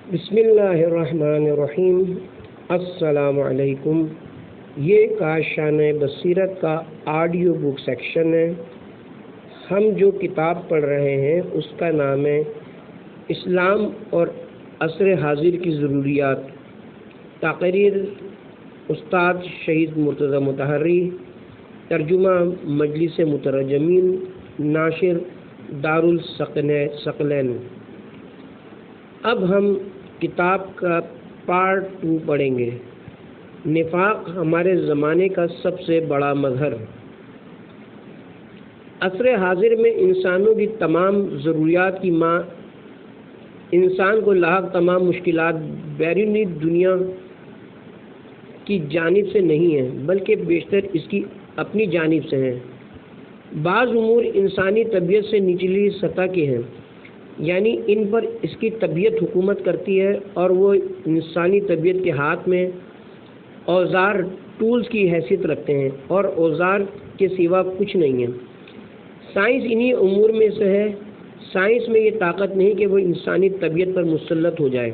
بسم اللہ الرحمن الرحیم۔ السلام علیکم۔ یہ کاشان بصیرت کا آڈیو بک سیکشن ہے۔ ہم جو کتاب پڑھ رہے ہیں اس کا نام ہے اسلام اور عصر حاضر کی ضروریات، تقریر استاد شہید مرتضی مطہری، ترجمہ مجلس مترجمین، ناشر دارالثقلین۔ اب ہم کتاب کا پارٹ 2 پڑھیں گے، نفاق ہمارے زمانے کا سب سے بڑا مظہر۔ عصر حاضر میں انسانوں کی تمام ضروریات کی ماں انسان کو لاحق تمام مشکلات بیرونی دنیا کی جانب سے نہیں ہیں بلکہ بیشتر اس کی اپنی جانب سے ہیں۔ بعض امور انسانی طبیعت سے نچلی سطح کے ہیں، یعنی ان پر اس کی طبیعت حکومت کرتی ہے اور وہ انسانی طبیعت کے ہاتھ میں اوزار ٹولز کی حیثیت رکھتے ہیں اور اوزار کے سوا کچھ نہیں ہے۔ سائنس انہی امور میں سے ہے۔ سائنس میں یہ طاقت نہیں کہ وہ انسانی طبیعت پر مسلط ہو جائے۔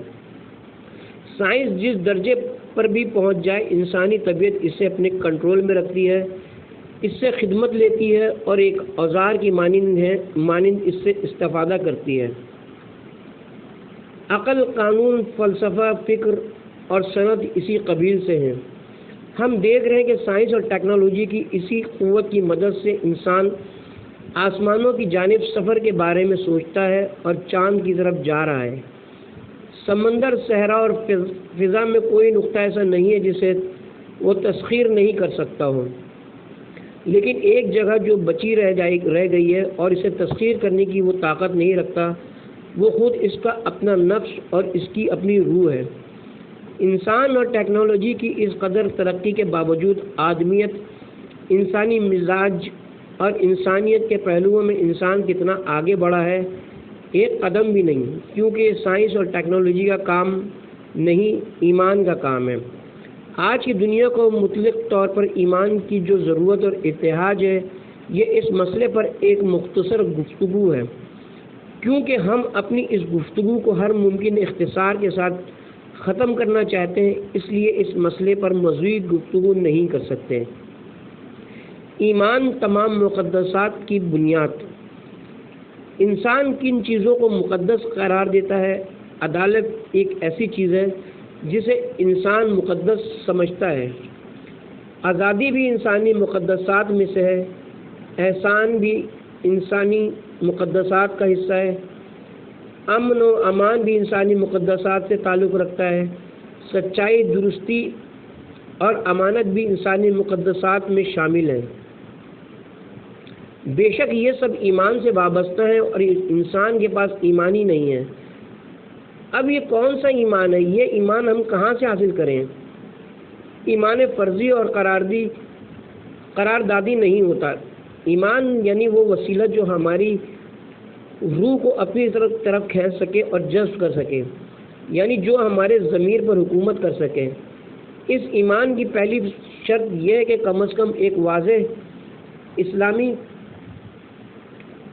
سائنس جس درجے پر بھی پہنچ جائے، انسانی طبیعت اسے اپنے کنٹرول میں رکھتی ہے، اس سے خدمت لیتی ہے اور ایک اوزار کی مانند اس سے استفادہ کرتی ہے۔ عقل، قانون، فلسفہ، فکر اور صنعت اسی قبیل سے ہیں۔ ہم دیکھ رہے ہیں کہ سائنس اور ٹیکنالوجی کی اسی قوت کی مدد سے انسان آسمانوں کی جانب سفر کے بارے میں سوچتا ہے اور چاند کی طرف جا رہا ہے۔ سمندر، صحرا اور فضا میں کوئی نقطہ ایسا نہیں ہے جسے وہ تسخیر نہیں کر سکتا ہو، لیکن ایک جگہ جو بچی رہ گئی ہے اور اسے تسخیر کرنے کی وہ طاقت نہیں رکھتا، وہ خود اس کا اپنا نفس اور اس کی اپنی روح ہے۔ انسان اور ٹیکنالوجی کی اس قدر ترقی کے باوجود آدمیت، انسانی مزاج اور انسانیت کے پہلوؤں میں انسان کتنا آگے بڑھا ہے؟ ایک قدم بھی نہیں، کیونکہ یہ سائنس اور ٹیکنالوجی کا کام نہیں، ایمان کا کام ہے۔ آج کی دنیا کو مطلق طور پر ایمان کی جو ضرورت اور احتیاج ہے، یہ اس مسئلے پر ایک مختصر گفتگو ہے۔ کیونکہ ہم اپنی اس گفتگو کو ہر ممکن اختصار کے ساتھ ختم کرنا چاہتے ہیں، اس لیے اس مسئلے پر مزید گفتگو نہیں کر سکتے۔ ایمان تمام مقدسات کی بنیاد۔ انسان کن چیزوں کو مقدس قرار دیتا ہے؟ عدالت ایک ایسی چیز ہے جسے انسان مقدس سمجھتا ہے۔ آزادی بھی انسانی مقدسات میں سے ہے۔ احسان بھی انسانی مقدسات کا حصہ ہے۔ امن و امان بھی انسانی مقدسات سے تعلق رکھتا ہے۔ سچائی، درستی اور امانت بھی انسانی مقدسات میں شامل ہیں۔ بے شک یہ سب ایمان سے وابستہ ہیں اور انسان کے پاس ایمان ہی نہیں ہے۔ اب یہ کون سا ایمان ہے؟ یہ ایمان ہم کہاں سے حاصل کریں؟ ایمان فرضی اور قراردادی نہیں ہوتا۔ ایمان یعنی وہ وسیلہ جو ہماری روح کو اپنی طرف کھینچ سکے اور جذب کر سکے، یعنی جو ہمارے ضمیر پر حکومت کر سکے۔ اس ایمان کی پہلی شرط یہ ہے کہ کم از کم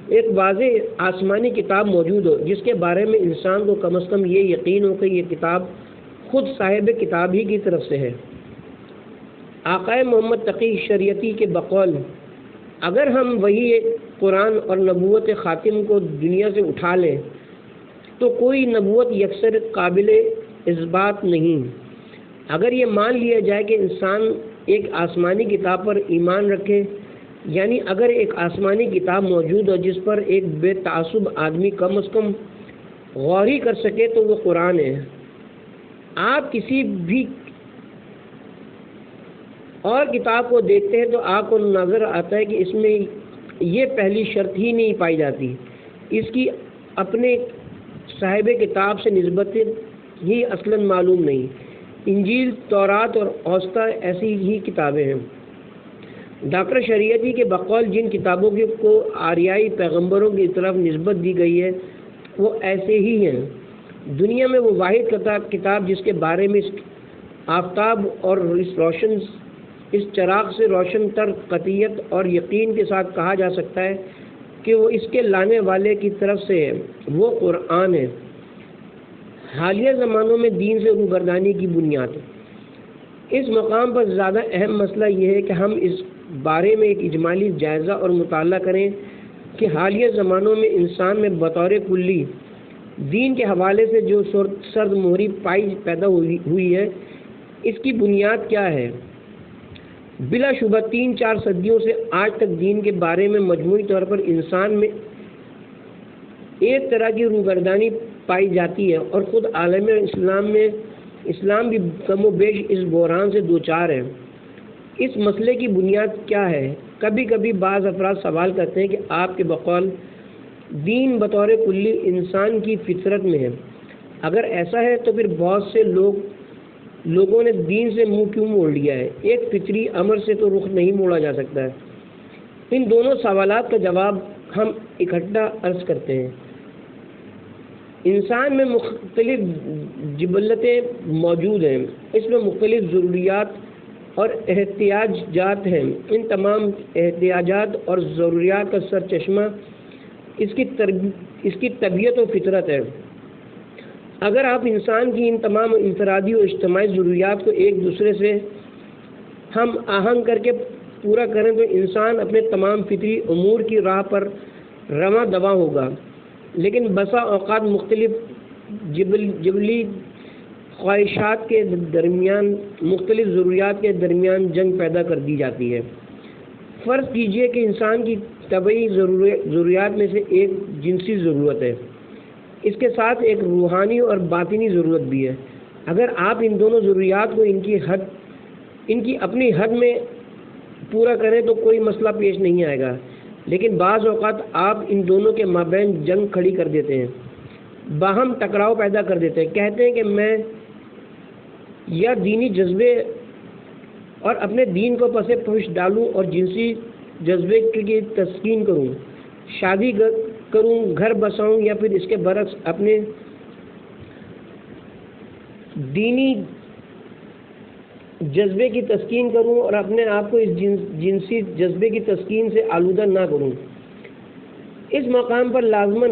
ایک واضح آسمانی کتاب موجود ہو، جس کے بارے میں انسان کو کم از کم یہ یقین ہو کہ یہ کتاب خود صاحب کتاب ہی کی طرف سے ہے۔ آقا محمد تقی شریعتی کے بقول، اگر ہم وہی قرآن اور نبوت خاتم کو دنیا سے اٹھا لیں تو کوئی نبوت یکسر قابل اثبات نہیں۔ اگر یہ مان لیا جائے کہ انسان ایک آسمانی کتاب پر ایمان رکھے، یعنی اگر ایک آسمانی کتاب موجود ہو جس پر ایک بے تعصب آدمی کم از کم غور ہی کر سکے، تو وہ قرآن ہے۔ آپ کسی بھی اور کتاب کو دیکھتے ہیں تو آپ کو نظر آتا ہے کہ اس میں یہ پہلی شرط ہی نہیں پائی جاتی، اس کی اپنے صاحب کتاب سے نسبت ہی اصلاً معلوم نہیں۔ انجیل، تورات اور اوسطی ایسی ہی کتابیں ہیں۔ ڈاکٹر شریعتی کے بقول جن کتابوں کو آریائی پیغمبروں کی طرف نسبت دی گئی ہے وہ ایسے ہی ہیں۔ دنیا میں وہ واحد کتاب جس کے بارے میں اس آفتاب اور اس چراغ سے روشن تر قطعیت اور یقین کے ساتھ کہا جا سکتا ہے کہ وہ اس کے لانے والے کی طرف سے ہے، وہ قرآن ہے۔ حالیہ زمانوں میں دین سے روگردانی کی بنیاد۔ اس مقام پر زیادہ اہم مسئلہ یہ ہے کہ ہم اس بارے میں ایک اجمالی جائزہ اور مطالعہ کریں کہ حالیہ زمانوں میں انسان میں بطور کلی دین کے حوالے سے جو سرد مہری پیدا ہوئی ہے، اس کی بنیاد کیا ہے۔ بلا شبہ 3-4 صدیوں سے آج تک دین کے بارے میں مجموعی طور پر انسان میں ایک طرح کی روگردانی پائی جاتی ہے، اور خود عالم اسلام بھی کم و بیش اس بحران سے دوچار ہے۔ اس مسئلے کی بنیاد کیا ہے؟ کبھی کبھی بعض افراد سوال کرتے ہیں کہ آپ کے بقول دین بطور کلی انسان کی فطرت میں ہے۔ اگر ایسا ہے تو پھر بہت سے لوگوں نے دین سے منہ کیوں موڑ لیا ہے؟ ایک فطری امر سے تو رخ نہیں موڑا جا سکتا ہے۔ ان دونوں سوالات کا جواب ہم اکٹھا عرض کرتے ہیں۔ انسان میں مختلف جبلتیں موجود ہیں، اس میں مختلف ضروریات اور احتیاجات ہیں۔ ان تمام احتیاجات اور ضروریات کا سرچشمہ اس کی طبیعت و فطرت ہے۔ اگر آپ انسان کی ان تمام انفرادی اور اجتماعی ضروریات کو ایک دوسرے سے ہم آہنگ کر کے پورا کریں تو انسان اپنے تمام فطری امور کی راہ پر رواں دواں ہوگا، لیکن بسا اوقات مختلف جبلی خواہشات کے درمیان، مختلف ضروریات کے درمیان جنگ پیدا کر دی جاتی ہے۔ فرض کیجئے کہ انسان کی طبعی ضروریات میں سے ایک جنسی ضرورت ہے، اس کے ساتھ ایک روحانی اور باطنی ضرورت بھی ہے۔ اگر آپ ان دونوں ضروریات کو ان کی اپنی حد میں پورا کریں تو کوئی مسئلہ پیش نہیں آئے گا، لیکن بعض اوقات آپ ان دونوں کے مابین جنگ کھڑی کر دیتے ہیں، باہم ٹکراؤ پیدا کر دیتے ہیں۔ کہتے ہیں کہ میں یا دینی جذبے اور اپنے دین کو پس پش ڈالوں اور جنسی جذبے کی تسکین کروں، شادی کروں، گھر بساؤں، یا پھر اس کے برعکس اپنے دینی جذبے کی تسکین کروں اور اپنے آپ کو اس جنسی جذبے کی تسکین سے آلودہ نہ کروں۔ اس مقام پر لازماً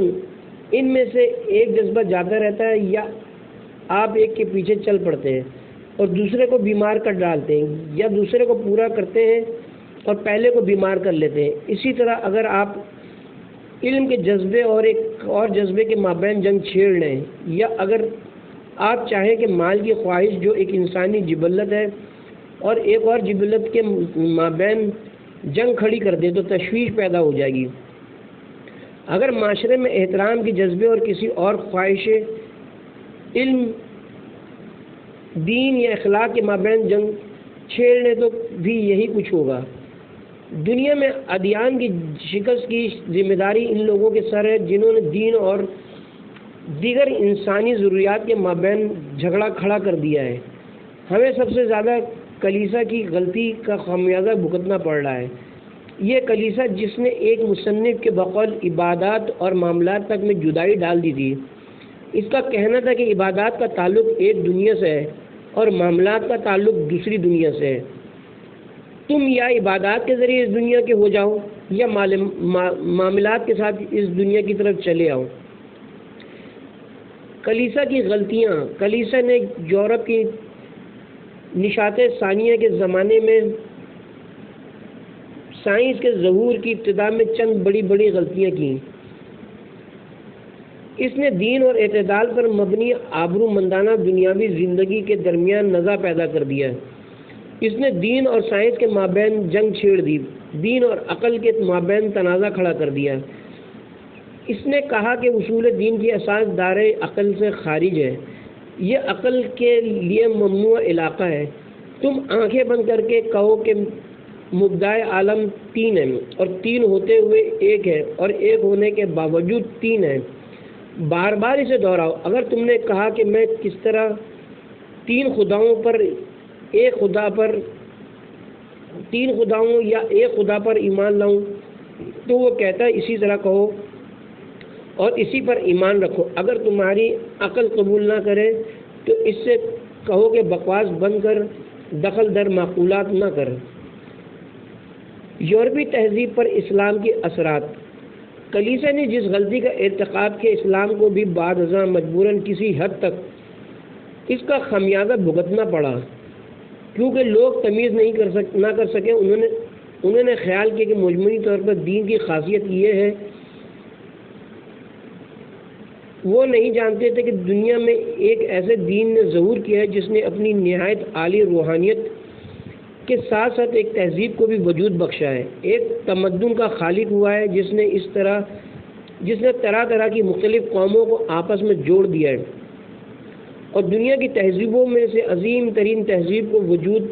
ان میں سے ایک جذبہ جاتا رہتا ہے، یا آپ ایک کے پیچھے چل پڑتے ہیں اور دوسرے کو بیمار کر ڈالتے ہیں، یا دوسرے کو پورا کرتے ہیں اور پہلے کو بیمار کر لیتے ہیں۔ اسی طرح اگر آپ علم کے جذبے اور ایک اور جذبے کے مابین جنگ چھیڑ لیں، یا اگر آپ چاہیں کہ مال کی خواہش جو ایک انسانی جبلت ہے اور ایک اور جبلت کے مابین جنگ کھڑی کر دیں تو تشویش پیدا ہو جائے گی۔ اگر معاشرے میں احترام کے جذبے اور کسی اور خواہش علم، دین یا اخلاق کے مابین جنگ چھیڑ لیں تو بھی یہی کچھ ہوگا۔ دنیا میں ادیان کی شکست کی ذمہ داری ان لوگوں کے سر ہے جنہوں نے دین اور دیگر انسانی ضروریات کے مابین جھگڑا کھڑا کر دیا ہے۔ ہمیں سب سے زیادہ کلیسا کی غلطی کا خمیازہ بھگتنا پڑ رہا ہے۔ یہ کلیسا جس نے ایک مصنف کے بقول عبادات اور معاملات تک میں جدائی ڈال دی تھی، اس کا کہنا تھا کہ عبادات کا تعلق ایک دنیا سے ہے اور معاملات کا تعلق دوسری دنیا سے ہے۔ تم یا عبادات کے ذریعے اس دنیا کے ہو جاؤ یا معاملات کے ساتھ اس دنیا کی طرف چلے آؤ۔ کلیسا کی غلطیاں۔ کلیسا نے یورپ کی نشاط ثانیہ کے زمانے میں سائنس کے ظہور کی ابتدا میں چند بڑی بڑی غلطیاں کیں۔ اس نے دین اور اعتدال پر مبنی آبرو مندانہ دنیاوی زندگی کے درمیان نزاع پیدا کر دیا۔ اس نے دین اور سائنس کے مابین جنگ چھیڑ دی، دین اور عقل کے مابین تنازع کھڑا کر دیا۔ اس نے کہا کہ اصول دین کی اساس دائرۂ عقل سے خارج ہے، یہ عقل کے لیے ممنوع علاقہ ہے۔ تم آنکھیں بند کر کے کہو کہ مبدائے عالم تین ہے اور تین ہوتے ہوئے ایک ہے اور ایک ہونے کے باوجود تین ہے، بار بار اسے دہراؤ۔ اگر تم نے کہا کہ میں کس طرح تین خداؤں یا ایک خدا پر ایمان لاؤں، تو وہ کہتا ہے اسی طرح کہو اور اسی پر ایمان رکھو۔ اگر تمہاری عقل قبول نہ کرے تو اس سے کہو کہ بکواس بند کر، دخل در معقولات نہ کر۔ یورپی تہذیب پر اسلام کے اثرات۔ کلیسا نے جس غلطی کا ارتکاب کیا، اسلام کو بھی بعد ازاں مجبوراً کسی حد تک اس کا خمیازہ بھگتنا پڑا کیونکہ لوگ تمیز نہ کر سکے. انہوں نے خیال کیا کہ مجموعی طور پر دین کی خاصیت یہ ہے، وہ نہیں جانتے تھے کہ دنیا میں ایک ایسے دین نے ظہور کیا ہے جس نے اپنی نہایت عالی روحانیت کے ساتھ ساتھ ایک تہذیب کو بھی وجود بخشا ہے، ایک تمدن کا خالق ہوا ہے جس نے طرح طرح کی مختلف قوموں کو آپس میں جوڑ دیا ہے اور دنیا کی تہذیبوں میں سے عظیم ترین تہذیب کو وجود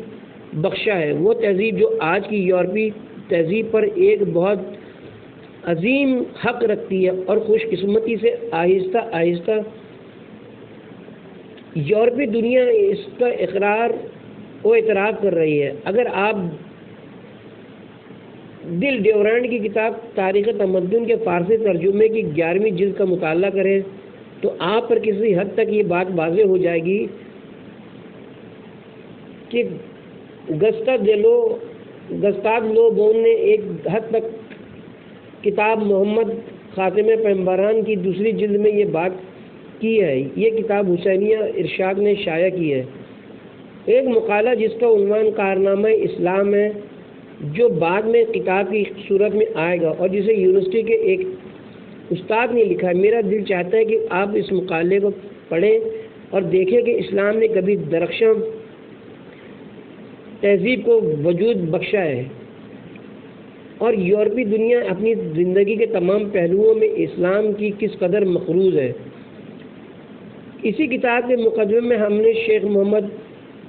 بخشا ہے. وہ تہذیب جو آج کی یورپی تہذیب پر ایک بہت عظیم حق رکھتی ہے اور خوش قسمتی سے آہستہ آہستہ یورپی دنیا اس کا اقرار و اعتراف کر رہی ہے. اگر آپ دل ڈیورانڈ کی کتاب تاریخ تمدن کے فارسی ترجمے کی 11ویں جلد کا مطالعہ کریں تو آپ پر کسی حد تک یہ بات واضح ہو جائے گی کہ گستاو لو بون نے ایک حد تک کتاب محمد خاتم پیغمبران کی 2 جلد میں یہ بات کی ہے. یہ کتاب حسینیہ ارشاد نے شائع کی ہے. ایک مقالہ جس کا عنوان کارنامہ اسلام ہے، جو بعد میں کتاب کی صورت میں آئے گا اور جسے یونیورسٹی کے ایک استاد نے لکھا ہے. میرا دل چاہتا ہے کہ آپ اس مقالے کو پڑھیں اور دیکھیں کہ اسلام نے کبھی درخشاں تہذیب کو وجود بخشا ہے اور یورپی دنیا اپنی زندگی کے تمام پہلوؤں میں اسلام کی کس قدر مقروض ہے. اسی کتاب کے مقدمے میں ہم نے شیخ محمد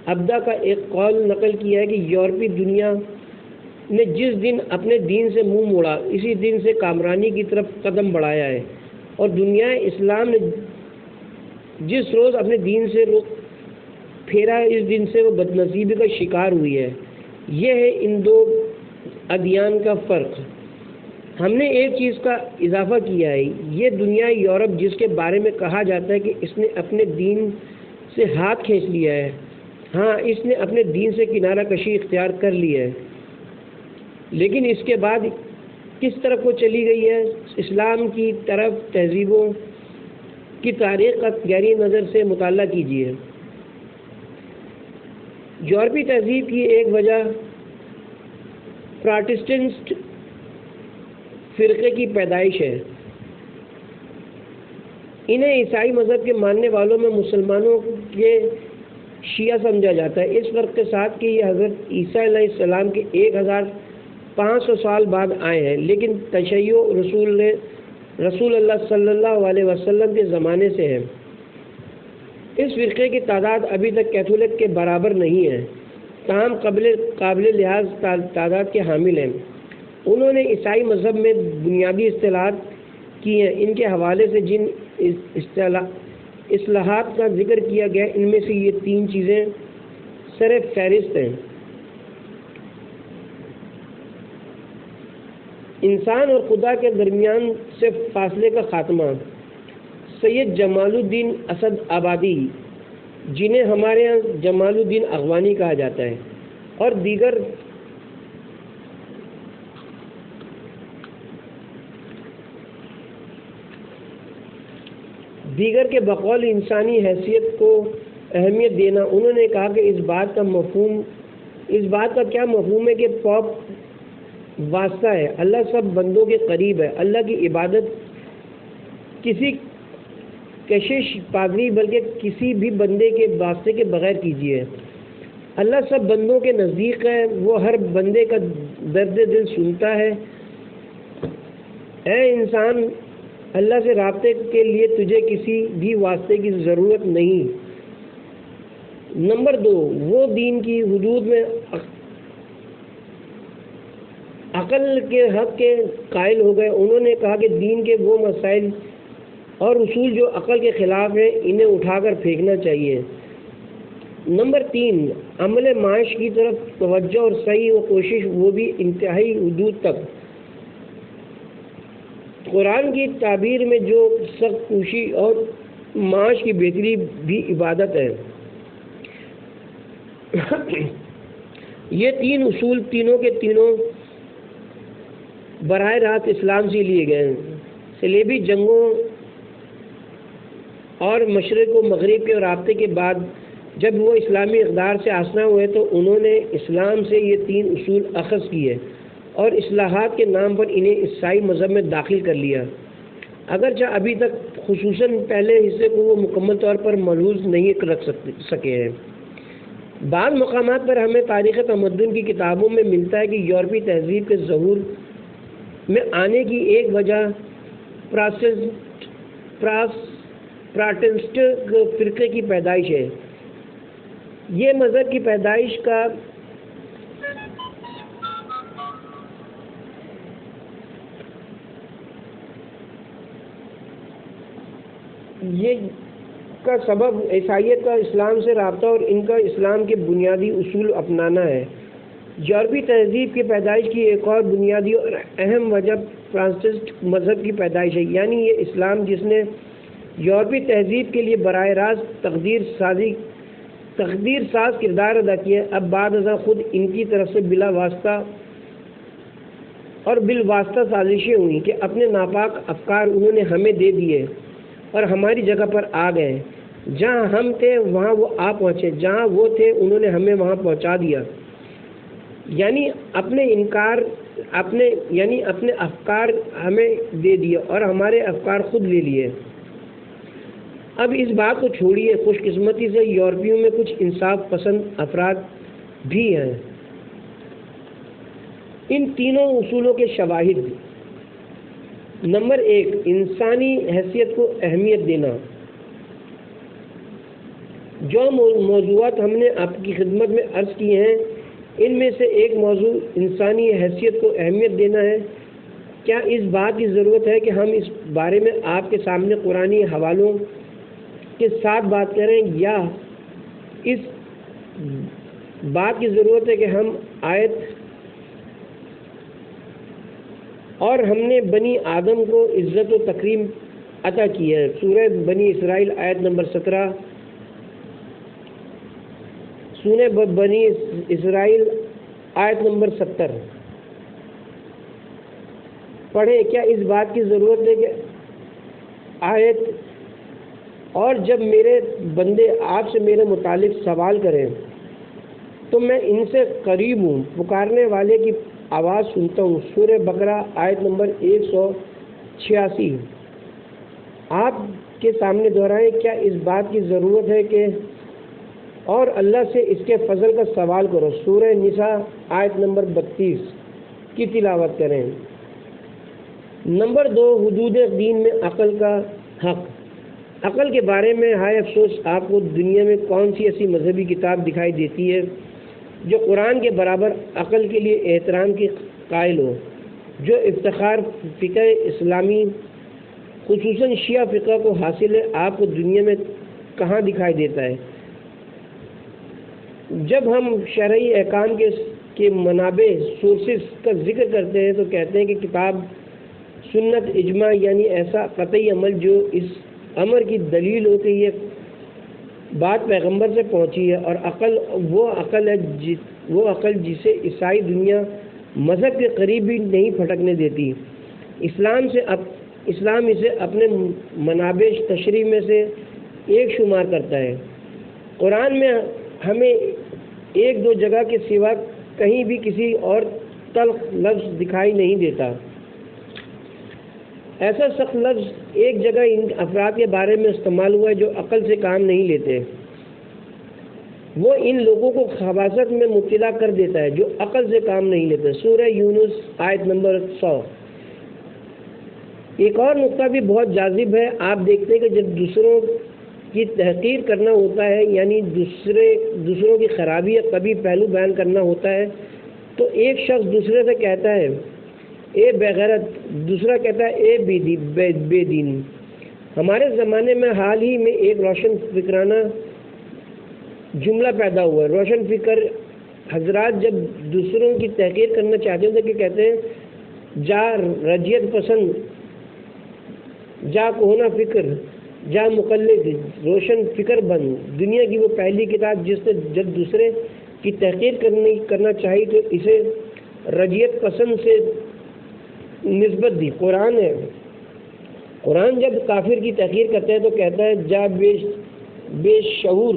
عبدہ کا ایک قول نقل کیا ہے کہ یورپی دنیا نے جس دن اپنے دین سے منہ موڑا اسی دن سے کامرانی کی طرف قدم بڑھایا ہے، اور دنیا اسلام نے جس روز اپنے دین سے رخ پھیرا اس دن سے وہ بدنصیبی کا شکار ہوئی ہے. یہ ہے ان دو ادیان کا فرق. ہم نے ایک چیز کا اضافہ کیا ہے، یہ دنیا یورپ جس کے بارے میں کہا جاتا ہے کہ اس نے اپنے دین سے ہاتھ کھینچ لیا ہے، ہاں اس نے اپنے دین سے کنارہ کشی اختیار کر لی ہے، لیکن اس کے بعد کس طرف وہ چلی گئی ہے؟ اسلام کی طرف. تہذیبوں کی تاریخ کا گہری نظر سے مطالعہ کیجیے. یورپی تہذیب کی ایک وجہ پروٹسٹنٹ فرقے کی پیدائش ہے. انہیں عیسائی مذہب کے ماننے والوں میں مسلمانوں کے شیعہ سمجھا جاتا ہے، اس فرق کے ساتھ کہ یہ حضرت عیسیٰ علیہ السلام کے 1500 سال بعد آئے ہیں، لیکن تشیع رسول اللہ صلی اللہ علیہ وسلم کے زمانے سے ہے. اس فرقے کی تعداد ابھی تک کیتھولک کے برابر نہیں ہے، تاہم قابل لحاظ تعداد کے حامل ہیں. انہوں نے عیسائی مذہب میں بنیادی اصطلاحات کی ہیں. ان کے حوالے سے جن اصلاحات کا ذکر کیا گیا ان میں سے یہ 3 چیزیں سر فہرست ہیں: انسان اور خدا کے درمیان سے فاصلے کا خاتمہ. سید جمال الدین اسد آبادی، جنہیں ہمارے ہاں جمال الدین اغوانی کہا جاتا ہے، اور دیگر کے بقول انسانی حیثیت کو اہمیت دینا. انہوں نے کہا کہ اس بات کا کیا مفہوم ہے کہ پاپ واسطہ ہے، اللہ سب بندوں کے قریب ہے. اللہ کی عبادت کسی کشش پادری بلکہ کسی بھی بندے کے واسطے کے بغیر کیجیے. اللہ سب بندوں کے نزدیک ہے، وہ ہر بندے کا درد دل سنتا ہے. اے انسان، اللہ سے رابطے کے لیے تجھے کسی بھی واسطے کی ضرورت نہیں. نمبر 2، وہ دین کی حدود میں عقل کے حق کے قائل ہو گئے. انہوں نے کہا کہ دین کے وہ مسائل اور اصول جو عقل کے خلاف ہیں انہیں اٹھا کر پھینکنا چاہیے. نمبر 3، عمل معاش کی طرف توجہ اور صحیح و کوشش، وہ بھی انتہائی حدود تک. قرآن کی تعبیر میں جو سخت کوشی اور معاش کی بہتری بھی عبادت ہے. یہ 3 اصول تینوں کے تینوں براہ راست اسلام سے لیے گئے ہیں. صلیبی جنگوں اور مشرق و مغرب کے رابطے کے بعد جب وہ اسلامی اقدار سے آشنا ہوئے تو انہوں نے اسلام سے یہ 3 اصول اخذ کیے اور اصلاحات کے نام پر انہیں عیسائی مذہب میں داخل کر لیا، اگرچہ ابھی تک خصوصاً پہلے حصے کو وہ مکمل طور پر ملحوظ نہیں رکھ سکے ہیں۔ بعض مقامات پر ہمیں تاریخ تمدن کی کتابوں میں ملتا ہے کہ یورپی تہذیب کے ظہور میں آنے کی ایک وجہ پراٹسٹنٹ فرقے کی پیدائش ہے۔ یہ مذہب کی پیدائش کا سبب عیسائیت کا اسلام سے رابطہ اور ان کا اسلام کے بنیادی اصول اپنانا ہے۔ یورپی تہذیب کی پیدائش کی ایک اور بنیادی اور اہم وجہ پراٹسٹنٹ مذہب کی پیدائش ہے، یعنی یہ اسلام جس نے یورپی تہذیب کے لیے براہ راست تقدیر ساز کردار ادا کیا، اب بعد ازاں خود ان کی طرف سے بلا واسطہ اور بالواسطہ سازشیں ہوئیں کہ اپنے ناپاک افکار انہوں نے ہمیں دے دیے اور ہماری جگہ پر آ گئے۔ جہاں ہم تھے وہاں وہ آ پہنچے، جہاں وہ تھے انہوں نے ہمیں وہاں پہنچا دیا، یعنی اپنے افکار ہمیں دے دیے اور ہمارے افکار خود لے لیے۔ اب اس بات کو چھوڑیے، خوش قسمتی سے یورپیوں میں کچھ انصاف پسند افراد بھی ہیں۔ ان تینوں اصولوں کے شواہد: نمبر 1، انسانی حیثیت کو اہمیت دینا۔ جو موضوعات ہم نے آپ کی خدمت میں عرض کی ہیں، ان میں سے ایک موضوع انسانی حیثیت کو اہمیت دینا ہے۔ کیا اس بات کی ضرورت ہے کہ ہم اس بارے میں آپ کے سامنے قرآنی حوالوں کے ساتھ بات کریں، یا اس بات کی ضرورت ہے کہ ہم آیت اور ہم نے بنی آدم کو عزت و تکریم عطا کی ہے؟ سورہ بنی اسرائیل آیت نمبر 17، سورہ بنی اسرائیل آیت نمبر 70 پڑھیں۔ کیا اس بات کی ضرورت ہے کہ آیت اور جب میرے بندے آپ سے میرے متعلق سوال کریں تو میں ان سے قریب ہوں، پکارنے والے کی آواز سنتا ہوں۔ سورہ بقرہ آیت نمبر 186 آپ کے سامنے دہرائیں۔ کیا اس بات کی ضرورت ہے کہ اور اللہ سے اس کے فضل کا سوال کرو؟ سورہ نساء آیت نمبر 32 کی تلاوت کریں۔ نمبر 2، حدود دین میں عقل کا حق۔ عقل کے بارے میں ہائے افسوس آپ کو دنیا میں کون سی ایسی مذہبی کتاب دکھائی دیتی ہے جو قرآن کے برابر عقل کے لیے احترام کی قائل ہو؟ جو افتخار فقہ اسلامی خصوصاً شیعہ فقہ کو حاصل ہے، آپ کو دنیا میں کہاں دکھائی دیتا ہے؟ جب ہم شرعی احکام کے منابع سورسز کا ذکر کرتے ہیں تو کہتے ہیں کہ کتاب، سنت، اجماع، یعنی ایسا قطعی عمل جو اس امر کی دلیل ہو کہ یہ بات پیغمبر سے پہنچی ہے، اور عقل وہ عقل جسے عیسائی دنیا مذہب کے قریب بھی نہیں پھٹکنے دیتی۔ اسلام اسے اپنے منابع تشریح میں سے ایک شمار کرتا ہے۔ قرآن میں ہمیں 1-2 جگہ کے سوا کہیں بھی کسی اور تلخ لفظ دکھائی نہیں دیتا۔ ایسا سخت لفظ ایک جگہ ان افراد کے بارے میں استعمال ہوا ہے جو عقل سے کام نہیں لیتے۔ وہ ان لوگوں کو خباثت میں مبتلا کر دیتا ہے جو عقل سے کام نہیں لیتے۔ سورہ یونس آیت نمبر 100۔ ایک اور نقطہ بھی بہت جاذب ہے۔ آپ دیکھتے ہیں کہ جب دوسروں کی تحقیر کرنا ہوتا ہے، یعنی دوسروں کی خرابی یا کبھی پہلو بیان کرنا ہوتا ہے، تو ایک شخص دوسرے سے کہتا ہے اے بے غیرت، دوسرا کہتا ہے اے بے دین۔ ہمارے زمانے میں حال ہی میں ایک روشن فکرانہ جملہ پیدا ہوا ہے۔ روشن فکر حضرات جب دوسروں کی تحقیر کرنا چاہتے ہیں تو کہتے ہیں جا رجیت پسند، جا کوہنا فکر، جا مقلد، روشن فکر بن۔ دنیا کی وہ پہلی کتاب جس نے جب دوسرے کی تحقیر کرنا چاہی تو اسے رجیت پسند سے نسبت دی، قرآن ہے۔ قرآن جب کافر کی تحقیر کرتا ہے تو کہتا ہے جا بے شعور،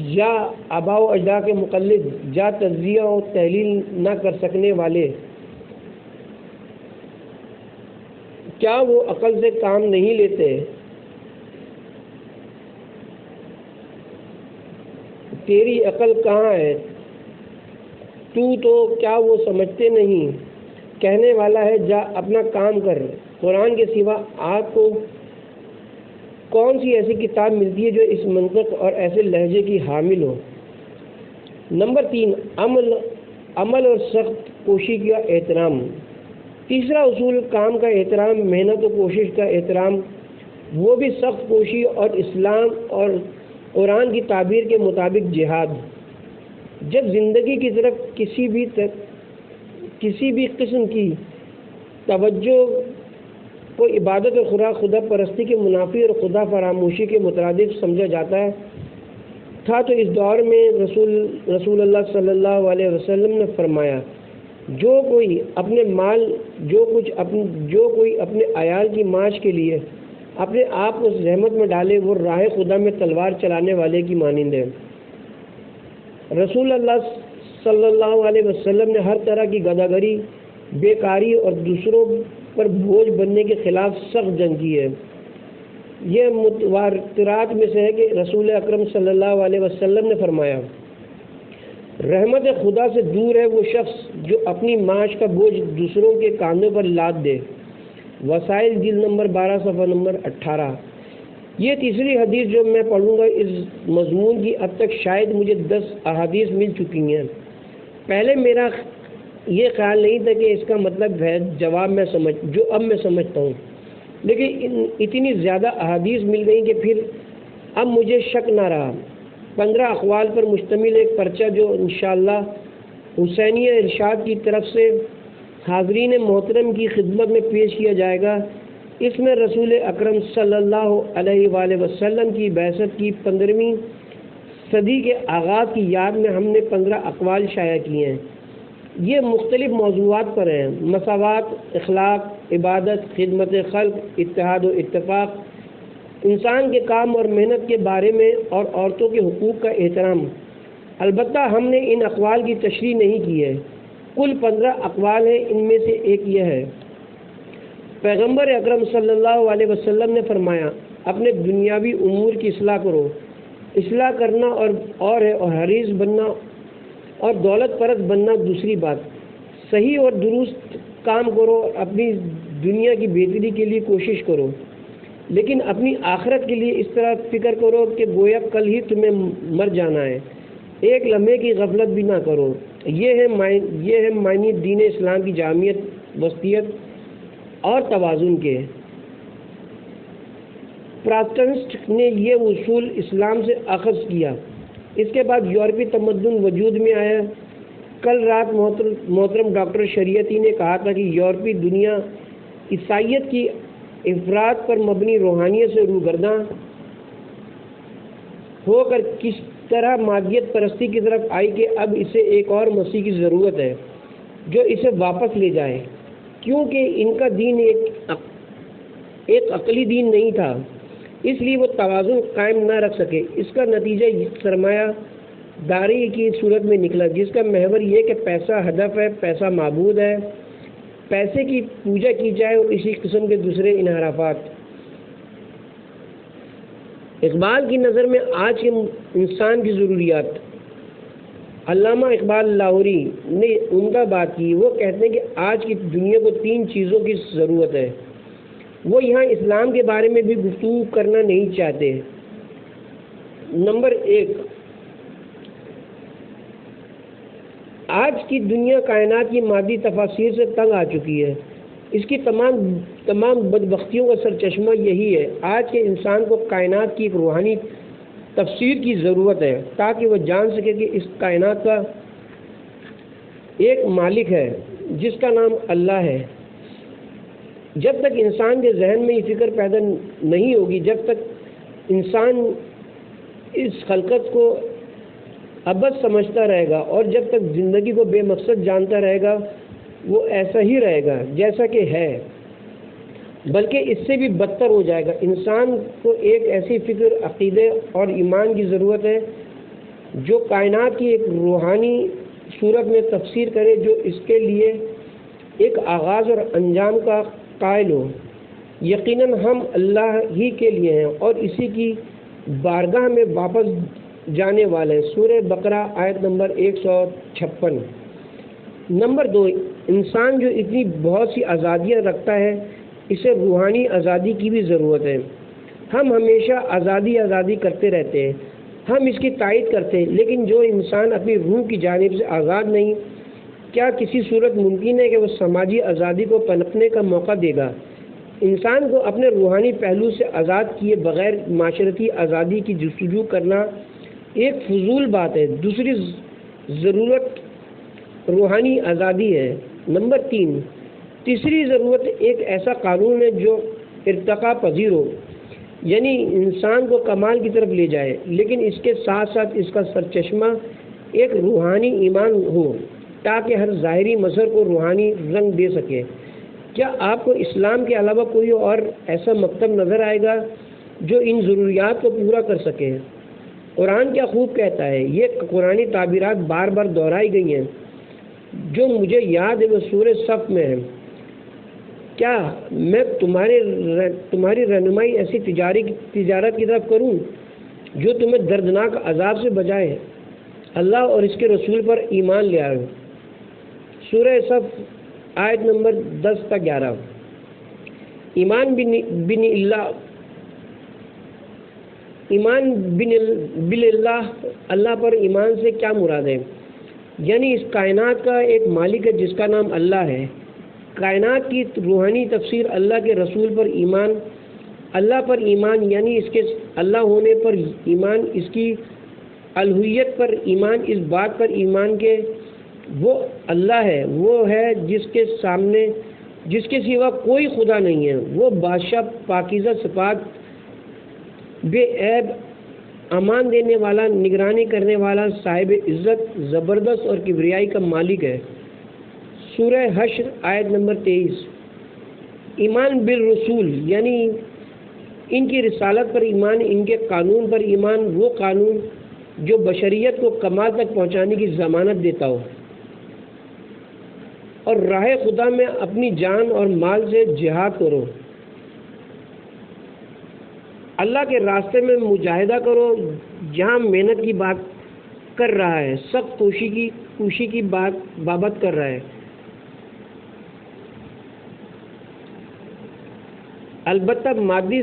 جا آبا و اجداد کے مقلد، جا تجزیہ و تحلیل نہ کر سکنے والے، کیا وہ عقل سے کام نہیں لیتے؟ تیری عقل کہاں ہے؟ تو کیا وہ سمجھتے نہیں؟ کہنے والا ہے جا اپنا کام کر۔ قرآن کے سوا آپ کو کون سی ایسی کتاب ملتی ہے جو اس منطق اور ایسے لہجے کی حامل ہو؟ نمبر 3، عمل اور سخت کوشی کا احترام۔ تیسرا اصول کام کا احترام، محنت و کوشش کا احترام، وہ بھی سخت کوشی اور اسلام اور قرآن کی تعبیر کے مطابق جہاد۔ جب زندگی کی طرف کسی بھی قسم کی توجہ کو عبادت اور خدا پرستی کے منافی اور خدا فراموشی کے مترادف سمجھا جاتا ہے تھا تو اس دور میں رسول اللہ صلی اللہ علیہ وسلم نے فرمایا، جو کوئی اپنے عیال کی معاش کے لیے اپنے آپ کو زحمت میں ڈالے وہ راہ خدا میں تلوار چلانے والے کی مانند ہے۔ رسول اللہ صلی اللہ علیہ وسلم نے ہر طرح کی گداگری، بیکاری اور دوسروں پر بوجھ بننے کے خلاف سخت جنگ کی ہے۔ یہ متواترات میں سے ہے کہ رسول اکرم صلی اللہ علیہ وسلم نے فرمایا، رحمت خدا سے دور ہے وہ شخص جو اپنی معاش کا بوجھ دوسروں کے کاندھوں پر لاد دے۔ وسائل جلد نمبر 12 صفحہ نمبر 18۔ یہ تیسری حدیث جو میں پڑھوں گا، اس مضمون کی اب تک شاید مجھے 10 احادیث مل چکی ہیں۔ پہلے میرا یہ خیال نہیں تھا کہ اس کا مطلب ہے جواب جو اب میں سمجھتا ہوں، لیکن اتنی زیادہ احادیث مل گئیں کہ پھر اب مجھے شک نہ رہا۔ 15 اقوال پر مشتمل ایک پرچہ جو انشاءاللہ حسینیہ ارشاد کی طرف سے حاضرین محترم کی خدمت میں پیش کیا جائے گا۔ اس میں رسول اکرم صلی اللہ علیہ وآلہ وسلم کی بعثت کی 15ویں صدی کے آغاز کی یاد میں ہم نے 15 اقوال شائع کیے ہیں۔ یہ مختلف موضوعات پر ہیں: مساوات، اخلاق، عبادت، خدمت خلق، اتحاد و اتفاق، انسان کے کام اور محنت کے بارے میں اور عورتوں کے حقوق کا احترام۔ البتہ ہم نے ان اقوال کی تشریح نہیں کی ہے۔ کل 15 اقوال ہیں۔ ان میں سے ایک یہ ہے، پیغمبر اکرم صلی اللہ علیہ وسلم نے فرمایا، اپنے دنیاوی امور کی اصلاح کرو۔ اصلاح کرنا اور ہے اور حریص بننا اور دولت پرست بننا دوسری بات۔ صحیح اور درست کام کرو اور اپنی دنیا کی بہتری کے لیے کوشش کرو، لیکن اپنی آخرت کے لیے اس طرح فکر کرو کہ گویا کل ہی تمہیں مر جانا ہے۔ ایک لمحے کی غفلت بھی نہ کرو۔ یہ ہے معنی دین اسلام کی جامعیت، وسطیت اور توازن کے۔ پروٹسٹنٹ نے یہ اصول اسلام سے اخذ کیا۔ اس کے بعد یورپی تمدن وجود میں آیا۔ کل رات محترم ڈاکٹر شریعتی نے کہا تھا کہ یورپی دنیا عیسائیت کی افراد پر مبنی روحانیت سے روگرداں ہو کر کس طرح مادیت پرستی کی طرف آئی کہ اب اسے ایک اور مسیح کی ضرورت ہے جو اسے واپس لے جائے، کیونکہ ان کا دین ایک عقلی دین نہیں تھا، اس لیے وہ توازن قائم نہ رکھ سکے۔ اس کا نتیجہ سرمایہ داری کی صورت میں نکلا، جس کا محور یہ کہ پیسہ ہدف ہے، پیسہ معبود ہے، پیسے کی پوجا کی جائے اور اسی قسم کے دوسرے انحرافات۔ اقبال کی نظر میں آج کے انسان کی ضروریات، علامہ اقبال لاہوری نے عمدہ بات کی۔ وہ کہتے ہیں کہ آج کی دنیا کو 3 چیزوں کی ضرورت ہے۔ وہ یہاں اسلام کے بارے میں بھی گفتگو کرنا نہیں چاہتے۔ نمبر 1، آج کی دنیا کائنات کی مادی تفاصیر سے تنگ آ چکی ہے۔ اس کی تمام بدبختیوں کا سرچشمہ یہی ہے۔ آج کے انسان کو کائنات کی ایک روحانی تفسیر کی ضرورت ہے تاکہ وہ جان سکے کہ اس کائنات کا ایک مالک ہے جس کا نام اللہ ہے۔ جب تک انسان کے ذہن میں یہ فکر پیدا نہیں ہوگی، جب تک انسان اس خلقت کو عبث سمجھتا رہے گا اور جب تک زندگی کو بے مقصد جانتا رہے گا، وہ ایسا ہی رہے گا جیسا کہ ہے۔ بلکہ اس سے بھی بدتر ہو جائے گا۔ انسان کو ایک ایسی فکر، عقیدے اور ایمان کی ضرورت ہے جو کائنات کی ایک روحانی صورت میں تفسیر کرے، جو اس کے لیے ایک آغاز اور انجام کا قائل ہو۔ یقیناً ہم اللہ ہی کے لیے ہیں اور اسی کی بارگاہ میں واپس جانے والے ہیں۔ سورہ بقرہ آیت نمبر 156۔ نمبر 2، انسان جو اتنی بہت سی آزادیاں رکھتا ہے، اسے روحانی آزادی کی بھی ضرورت ہے۔ ہم ہمیشہ آزادی کرتے رہتے ہیں، ہم اس کی تائید کرتے ہیں، لیکن جو انسان اپنی روح کی جانب سے آزاد نہیں، کیا کسی صورت ممکن ہے کہ وہ سماجی آزادی کو پنپنے کا موقع دے گا؟ انسان کو اپنے روحانی پہلو سے آزاد کیے بغیر معاشرتی آزادی کی جستجو کرنا ایک فضول بات ہے۔ دوسری ضرورت روحانی آزادی ہے۔ نمبر 3، تیسری ضرورت ایک ایسا قانون ہے جو ارتقا پذیر ہو، یعنی انسان کو کمال کی طرف لے جائے، لیکن اس کے ساتھ ساتھ اس کا سرچشمہ ایک روحانی ایمان ہو تاکہ ہر ظاہری مظہر کو روحانی رنگ دے سکے۔ کیا آپ کو اسلام کے علاوہ کوئی اور ایسا مکتب نظر آئے گا جو ان ضروریات کو پورا کر سکے؟ قرآن کیا خوب کہتا ہے، یہ قرآنی تعبیرات بار بار دہرائی گئی ہیں جو مجھے یاد ہے وہ سورہ صف میں ہے۔ کیا میں تمہاری رہنمائی ایسی تجارت کی طرف کروں جو تمہیں دردناک عذاب سے بچائے؟ اللہ اور اس کے رسول پر ایمان لے آئے۔ سورہ صف آیت نمبر 10 تا 11۔ ایمان باللہ، اللہ پر ایمان سے کیا مراد ہے؟ یعنی اس کائنات کا ایک مالک ہے جس کا نام اللہ ہے۔ کائنات کی روحانی تفسیر اللہ کے رسول پر ایمان، اللہ پر ایمان یعنی اس کے اللہ ہونے پر ایمان، اس کی الوہیت پر ایمان، اس بات پر ایمان کہ وہ اللہ ہے، وہ ہے جس کے سوا کوئی خدا نہیں ہے، وہ بادشاہ پاکیزہ صفات، بے عیب، امان دینے والا، نگرانی کرنے والا، صاحب عزت، زبردست اور کبریائی کا مالک ہے۔ سورہ حشر آیت نمبر 23۔ ایمان بالرسول یعنی ان کی رسالت پر ایمان، ان کے قانون پر ایمان، وہ قانون جو بشریت کو کمال تک پہنچانے کی ضمانت دیتا ہو، اور راہ خدا میں اپنی جان اور مال سے جہاد کرو، اللہ کے راستے میں مجاہدہ کرو، جہاں محنت کی بات کر رہا ہے، سخت کوشی کی بابت کر رہا ہے۔ البتہ مادی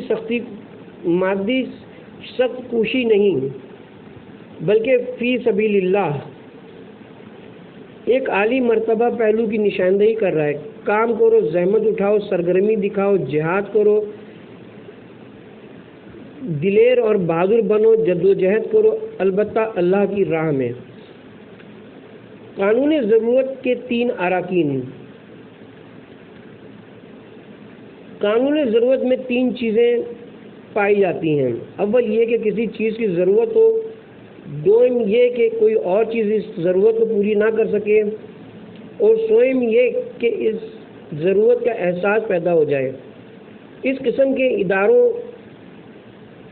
سخت کوشی نہیں، بلکہ فی سبیل اللہ ایک عالی مرتبہ پہلو کی نشاندہی کر رہا ہے۔ کام کرو، زحمت اٹھاؤ، سرگرمی دکھاؤ، جہاد کرو، دلیر اور بہادر بنو، جدوجہد کرو، البتہ اللہ کی راہ میں۔ قانون ضرورت کے 3 اراکین۔ قانون ضرورت میں 3 چیزیں پائی جاتی ہیں۔ اول یہ کہ کسی چیز کی ضرورت ہو، دوم یہ کہ کوئی اور چیز اس ضرورت کو پوری نہ کر سکے، اور سوم یہ کہ اس ضرورت کا احساس پیدا ہو جائے۔ اس قسم کے اداروں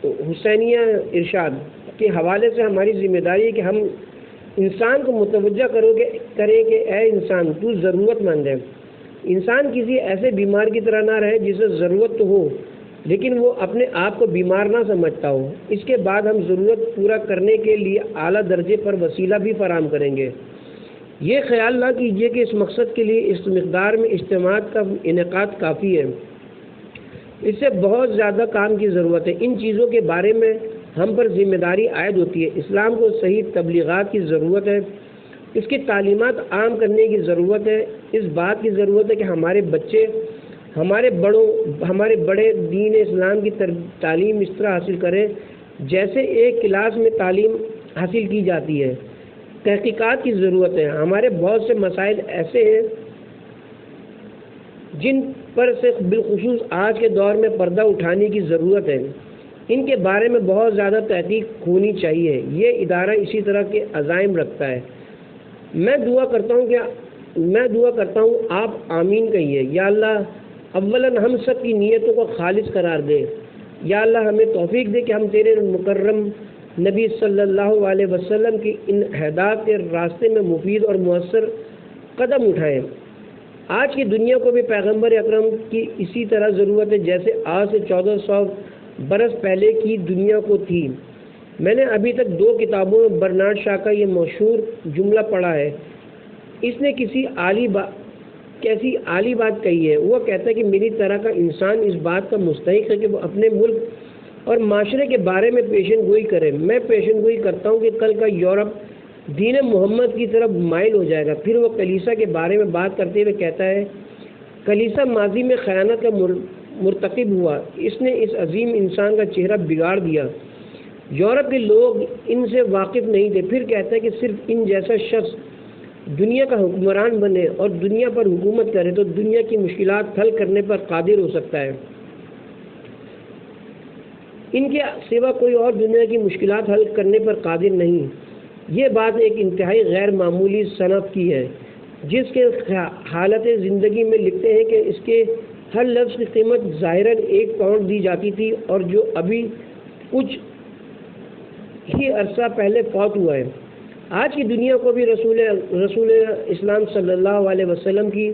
حسینیہ ارشاد کے حوالے سے ہماری ذمہ داری ہے کہ ہم انسان کو متوجہ کریں کہ اے انسان، تو ضرورت مند ہے۔ انسان کسی ایسے بیمار کی طرح نہ رہے جسے ضرورت تو ہو لیکن وہ اپنے آپ کو بیمار نہ سمجھتا ہو۔ اس کے بعد ہم ضرورت پورا کرنے کے لیے اعلیٰ درجے پر وسیلہ بھی فراہم کریں گے۔ یہ خیال نہ کیجیے کہ اس مقصد کے لیے اس مقدار میں اجتماعات کا انعقاد کافی ہے، اس سے بہت زیادہ کام کی ضرورت ہے۔ ان چیزوں کے بارے میں ہم پر ذمہ داری عائد ہوتی ہے۔ اسلام کو صحیح تبلیغات کی ضرورت ہے، اس کی تعلیمات عام کرنے کی ضرورت ہے، اس بات کی ضرورت ہے کہ ہمارے بچے ہمارے بڑے دین اسلام کی تعلیم اس طرح حاصل کریں جیسے ایک کلاس میں تعلیم حاصل کی جاتی ہے۔ تحقیقات کی ضرورت ہے۔ ہمارے بہت سے مسائل ایسے ہیں جن پر سے بالخصوص آج کے دور میں پردہ اٹھانے کی ضرورت ہے، ان کے بارے میں بہت زیادہ تحقیق ہونی چاہیے۔ یہ ادارہ اسی طرح کے عزائم رکھتا ہے۔ میں دعا کرتا ہوں آپ آمین کہیے۔ یا اللہ، اولاً ہم سب کی نیتوں کو خالص قرار دے۔ یا اللہ ہمیں توفیق دے کہ ہم تیرے مکرم نبی صلی اللہ علیہ وسلم کی ان ہدایات کے راستے میں مفید اور مؤثر قدم اٹھائیں۔ آج کی دنیا کو بھی پیغمبر اکرم کی اسی طرح ضرورت ہے جیسے آج سے 1400 برس پہلے کی دنیا کو تھی۔ میں نے ابھی تک 2 کتابوں میں برنارڈ شاہ کا یہ مشہور جملہ پڑھا ہے۔ اس نے کیسی عالی بات کہی ہے۔ وہ کہتا ہے کہ میری طرح کا انسان اس بات کا مستحق ہے کہ وہ اپنے ملک اور معاشرے کے بارے میں پیشن گوئی کرے۔ میں پیشن گوئی کرتا ہوں کہ کل کا یورپ دین محمد کی طرف مائل ہو جائے گا۔ پھر وہ کلیسا کے بارے میں بات کرتے ہوئے کہتا ہے کلیسا ماضی میں خیانت کا مرتکب ہوا، اس نے اس عظیم انسان کا چہرہ بگاڑ دیا۔ یورپ کے لوگ ان سے واقف نہیں تھے۔ پھر کہتا ہے کہ صرف ان جیسا شخص دنیا کا حکمران بنے اور دنیا پر حکومت کرے تو دنیا کی مشکلات حل کرنے پر قادر ہو سکتا ہے۔ ان کے سوا کوئی اور دنیا کی مشکلات حل کرنے پر قادر نہیں۔ یہ بات ایک انتہائی غیر معمولی صنف کی ہے، جس کے حالت زندگی میں لکھتے ہیں کہ اس کے ہر لفظ کی قیمت ظاہراً 1 پاؤنڈ دی جاتی تھی اور جو ابھی کچھ ہی عرصہ پہلے فوت ہوا ہے۔ آج کی دنیا کو بھی رسول اسلام صلی اللہ علیہ وسلم کی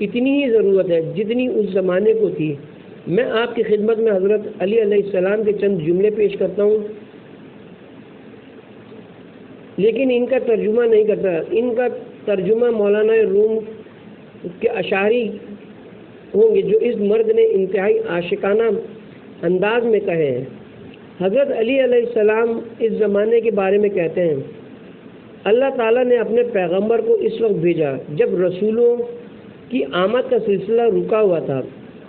اتنی ہی ضرورت ہے جتنی اس زمانے کو تھی۔ میں آپ کی خدمت میں حضرت علی علیہ السلام کے چند جملے پیش کرتا ہوں، لیکن ان کا ترجمہ نہیں کرتا۔ ان کا ترجمہ مولانا روم کے اشعاری ہوں گے جو اس مرد نے انتہائی عاشقانہ انداز میں کہے ہیں۔ حضرت علی علیہ السلام اس زمانے کے بارے میں کہتے ہیں اللہ تعالیٰ نے اپنے پیغمبر کو اس وقت بھیجا جب رسولوں کی آمد کا سلسلہ رکا ہوا تھا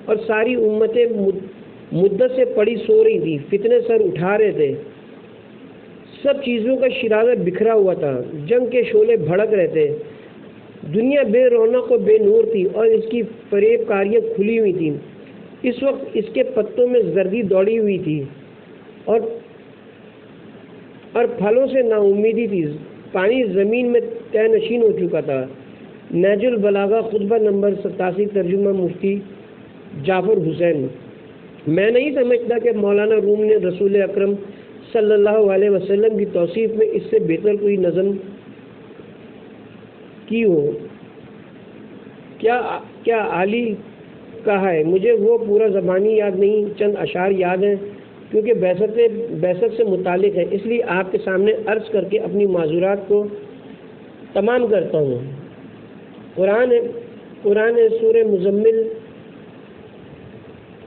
اور ساری امتیں مدت سے پڑی سو رہی تھی، فتنے سر اٹھا رہے تھے، سب چیزوں کا شرارہ بکھرا ہوا تھا، جنگ کے شعلے بھڑک رہے تھے، دنیا بے رونق و بے نور تھی اور اس کی فریب کاریاں کھلی ہوئی تھیں۔ اس وقت اس کے پتوں میں زردی دوڑی ہوئی تھی اور پھلوں سے نا امیدی تھی۔ پانی زمین میں طے نشین ہو چکا تھا۔ نہج البلاغہ خطبہ نمبر 87 ترجمہ مفتی جعفر حسین۔ میں نہیں سمجھتا کہ مولانا روم نے رسول اکرم صلی اللہ علیہ وسلم کی توصیف میں اس سے بہتر کوئی نظم کی ہو۔ کیا عالی کہا ہے، مجھے وہ پورا زبانی یاد نہیں، چند اشعار یاد ہیں کیونکہ بعثت سے متعلق ہے، اس لیے آپ کے سامنے عرض کر کے اپنی معذورات کو تمام کرتا ہوں۔ قرآن سورہ مزمل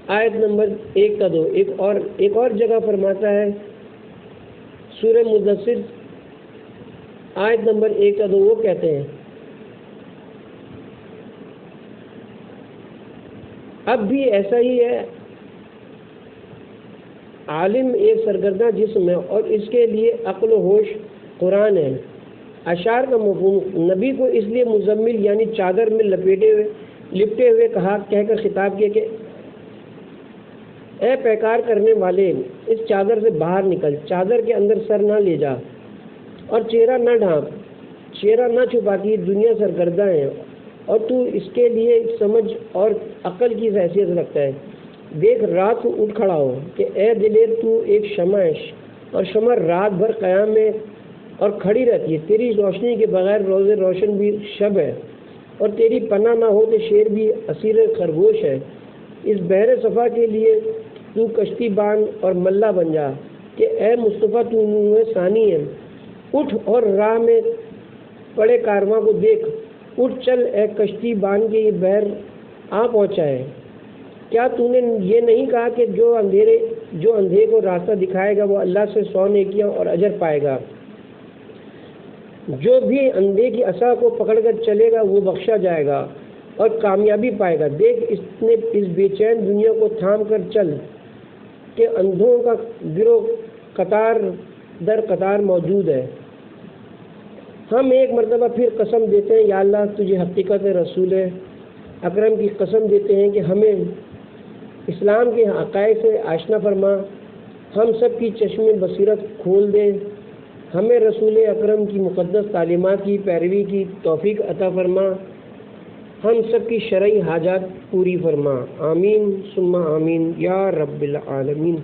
آیت نمبر 1 کا 2 ایک اور جگہ فرماتا ہے سورہ مدثر آیت نمبر 1 کا 2 وہ کہتے ہیں اب بھی ایسا ہی ہے، عالم ایک سرگرداں جسم ہے اور اس کے لیے عقل و ہوش قرآن ہے۔ اشعار کا مفہوم، نبی کو اس لیے مزمل یعنی چادر میں لپٹے ہوئے کہہ کر خطاب کیا کہ اے پیکار کرنے والے، اس چادر سے باہر نکل، چادر کے اندر سر نہ لے جا اور چہرہ نہ ڈھانپ، چہرہ نہ چھپا کہ دنیا سرگرداں ہے اور تو اس کے لیے سمجھ اور عقل کی حیثیت رکھتا ہے۔ دیکھ رات کو اٹھ کھڑا ہو کہ اے دلیر تو ایک شمع ہے اور شمع رات بھر قیام میں اور کھڑی رہتی ہے، تیری روشنی کے بغیر روز روشن بھی شب ہے اور تیری پناہ نہ ہو تو شیر بھی اسیر خرگوش ہے۔ اس بحر صفا کے لیے تو کشتی باندھ اور ملا بن جا کہ اے مصطفیٰ تو نور ثانی ہے۔ اٹھ اور راہ میں پڑے کارواں کو دیکھ، اٹھ چل اے کشتی باندھ کے یہ بحر آ پہنچا ہے۔ کیا تو نے یہ نہیں کہا کہ جو اندھے کو راستہ دکھائے گا وہ اللہ سے 100 نیکیاں اور اجر پائے گا، جو بھی اندھے کی عصا کو پکڑ کر چلے گا وہ بخشا جائے گا اور کامیابی پائے گا۔ دیکھ اس بے چین دنیا کو تھام کر چل کہ اندھوں کا گروہ قطار در قطار موجود ہے۔ ہم ایک مرتبہ پھر قسم دیتے ہیں یا اللہ تجھے حقیقت رسول اکرم کی قسم دیتے ہیں کہ ہمیں اسلام کے حقائق سے آشنا فرما، ہم سب کی چشم بصیرت کھول دے، ہمیں رسول اکرم کی مقدس تعلیمات کی پیروی کی توفیق عطا فرما، ہم سب کی شرعی حاجات پوری فرما، آمین ثم آمین یا رب العالمین۔